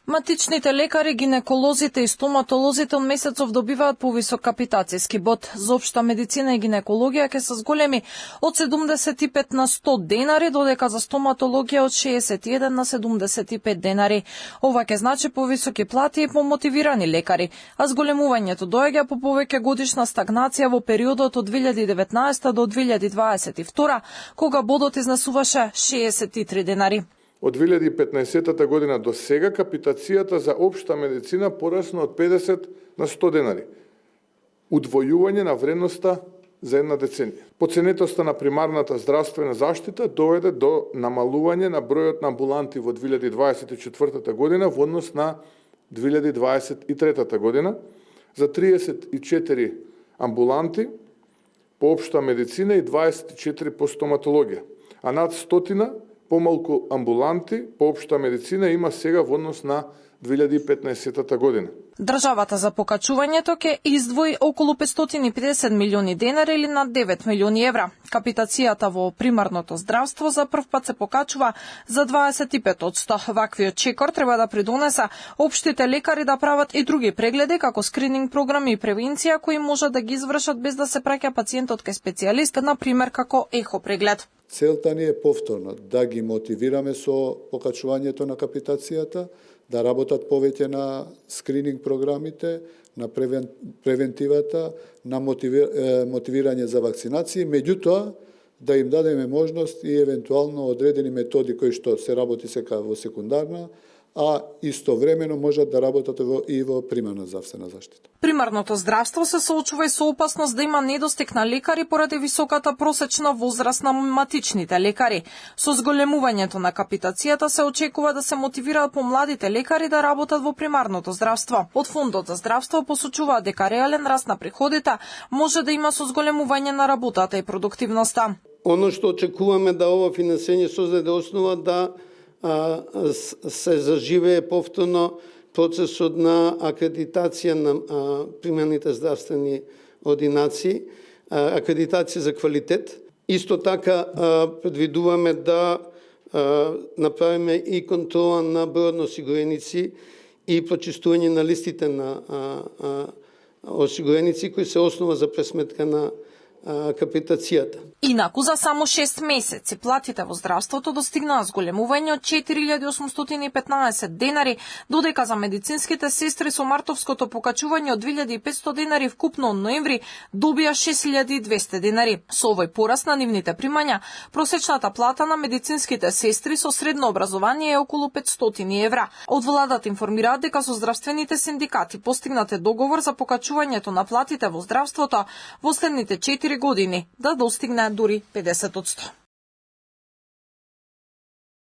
Матичните лекари, гинеколозите и стоматолозите од месецов добиваат повисок капитацијски бод. За општа медицина и гинекологија ќе се зголеми од 75 на 100 денари, додека за стоматологија од 61 на 75 денари. Ова ќе значи повисоки плати и помотивирани лекари, а зголемувањето доаѓа по повеќе годишна стагнација во периодот од 2019 до 2022, кога бодот изнесуваше 63 денари. Од 2015 година до сега капитацијата за општа медицина порасна од 50 на 100 денари. Удвојување на вредноста за една деценија. Поценетоста на примарната здравствена заштита доведе до намалување на бројот на амбуланти во 2024 година во однос на 2023 година за 34 амбуланти по општа медицина и 24 по стоматологија, а над 100 помалку амбуланти по општа медицина има сега во однос на 2015 година. Државата за покачувањето ќе издвои околу 550 милиони денари или над 9 милиони евра. Капитацијата во примарното здравство за прв пат се покачува за 25%. Ваквиот чекор треба да придонеса општите лекари да прават и други прегледи, како скрининг програми и превенција, кои може да ги извршат без да се праќа пациентот кај специјалист, например како ехо преглед. Целта ни е повторно да ги мотивираме со покачувањето на капитацијата, да работат повеќе на скрининг програмите, на превентивата, на мотивирање за вакцинации, меѓутоа да им дадеме можност и евентуално одредени методи кои што се работи сега во секундарна, а истовремено можат да работат и во примарна здравствена заштита. Примарното здравство се соочува и со опасност да има недостиг на лекари поради високата просечна возраст на матичните лекари. Со зголемувањето на капитацијата се очекува да се мотивираат помладите лекари да работат во примарното здравство. Од Фондот за здравство посочуваат дека реален раст на приходите може да има со зголемување на работата и продуктивноста. Оно што очекуваме да ова финансирање создаде основа да се заживее повторно процесот на акредитација на примарните здравствени ординации, акредитација за квалитет. Исто така предвидуваме да направиме и контрола на бројот на осигуреници и прочистување на листите на осигуреници кои се основа за пресметка на капитацијата. Инаку за само 6 месеци платите во здравството достигнаа зголемување од 4815 денари, додека за медицинските сестри со мартовското покачување од 2500 денари вкупно од ноември добија 6200 денари. Со овој пораст на нивните примања, просечната плата на медицинските сестри со средно образование е околу 500 евра. Од владата информираат дека со здравствените синдикати постигнате договор за покачувањето на платите во здравството во следните 4 години да достигне дури 50%.